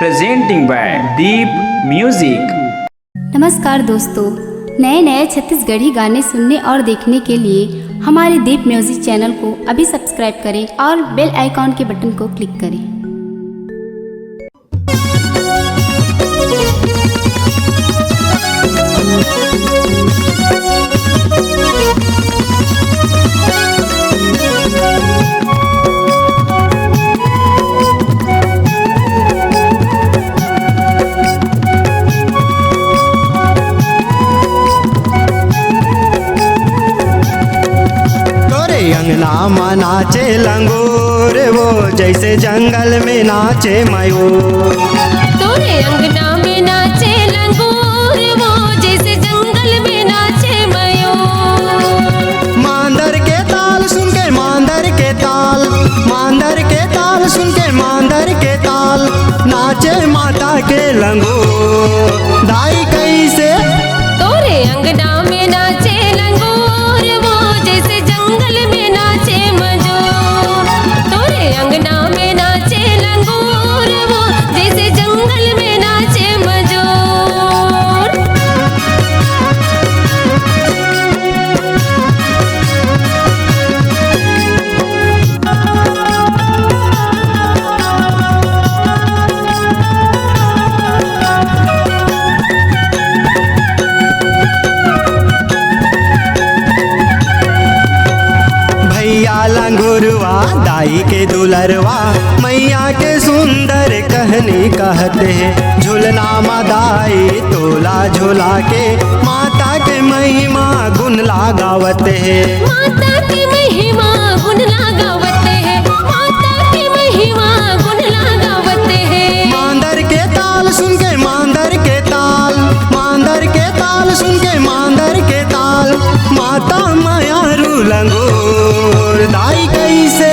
presenting by Deep Music। नमस्कार दोस्तों, नए नए छत्तीसगढ़ी गाने सुनने और देखने के लिए हमारे दीप म्यूजिक चैनल को अभी सब्सक्राइब करें और बेल आइकॉन के बटन को क्लिक करें। अंगना में नाचे लंगूर वो जैसे जंगल में नाचे मयूर। तोरे अंगना में नाचे लंगूर वो जैसे जंगल में नाचे मयूर। मांदर के ताल सुन के मांदर के ताल, मांदर के ताल सुन के मांदर के ताल नाचे माता के लंगूर। दाई कैसे तोरे अंगना में नाचे लंगूर वो जैसे जंगल में नाचे मयूर। तोरे अंगना में नाचे लंगूर वो जैसे जंगल में नाचे मयूर। लंगुरवा दाई के दुलरवा मैया के सुंदर कहनी कहते हैं। झूलना मादाई तोला झूला के माता के महिमा गुण लगावते हैं। माता की महिमा गुण लगावते हैं, माता की महिमा गुण लगावते हैं। मांदर के ताल सुन के मांदर के ताल, मांदर के ताल सुन के मांदर के ताल माता मायारू लंगूर। दाई कैसे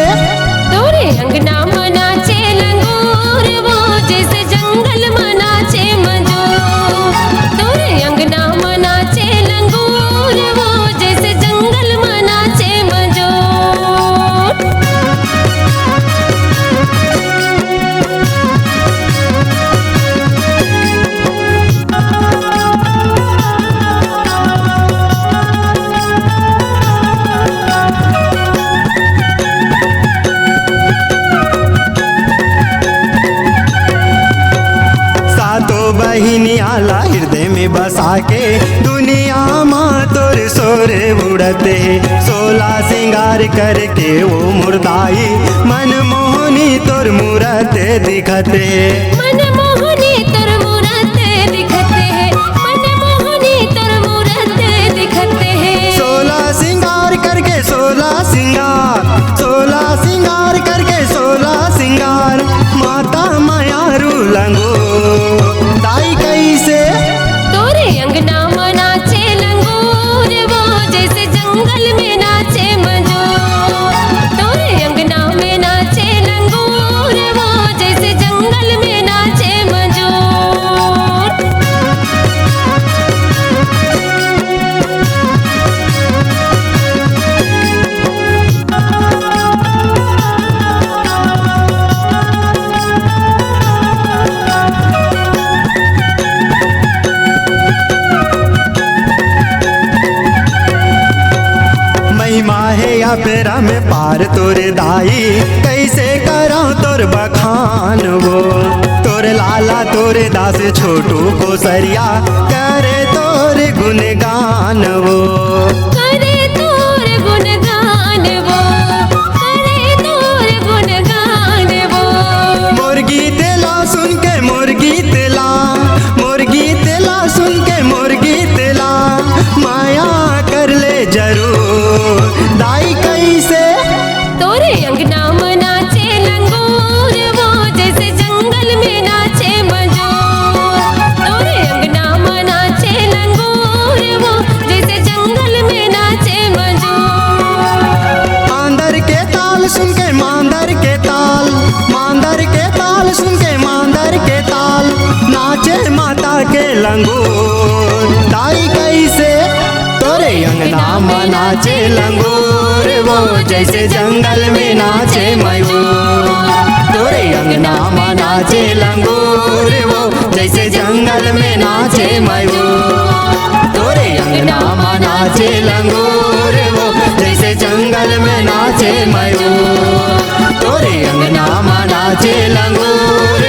तोरे अंगना में नाचे लंगूर वो जैसे जंगल में नाचे मयूर। तोरे अंगना में नाचे लंगूर वो जैसे जंगल में नाचे मयूर। बहिनियाला हृदय में बसा के दुनिया माँ तोर सोरे उड़ते। 16 सिंगार करके वो मुर्दाई मन मोहनी तोर मूरत दिखते। मन मोहनी तोर मूरत दिखते हैं, मन मोहनी तोर मूरत दिखते हैं। 16 सिंगार करके 16 सिंगार, 16 सिंगार करके 16 सिंगार माता मायारू लंगूर। दाई कैसे तोरे अंगना में नाचे लंगूर वो जैसे जंगल में नाचे मयूर। तोरे अंगना में नाचे लंगूर वो जैसे जंगल में नाचे मयूर। महिमा है या पेरा में पार तोरे दाई कैसे करा तोर बखान वो। तोरे लाला तोरे दास छोटू को सरिया करे तोरे गुणगान वो। करे तोर गुणगान वो, करे तोर गुणगान वो। मुर्गी तेला सुन के मुर्गी तेला, मुर्गी तेला सुन के मुर्गी तेला माया कर ले जरूर। दाई कैसे तोरे अंगना में नाचे लंगूर वो जैसे जंगल में नाचे मयूर। तोरे अंगना में नाचे लंगूर वो जैसे जंगल में नाचे मयूर। मांदर के ताल सुन के मांदर के ताल, मांदर के ताल सुन के मांदर के ताल नाचे माता के लंगूर। दाई कैसे तोरे अंगना में नाचे लंगूर वो जैसे जंगल में नाचे मयूर। तोरे अंगना में नाचे लंगूर वो जैसे जंगल में नाचे मयूर। तोरे अंगना में नाचे लंगूर वो जैसे जंगल में नाचे मयूर। तोरे अंगना में नाचे लंगूर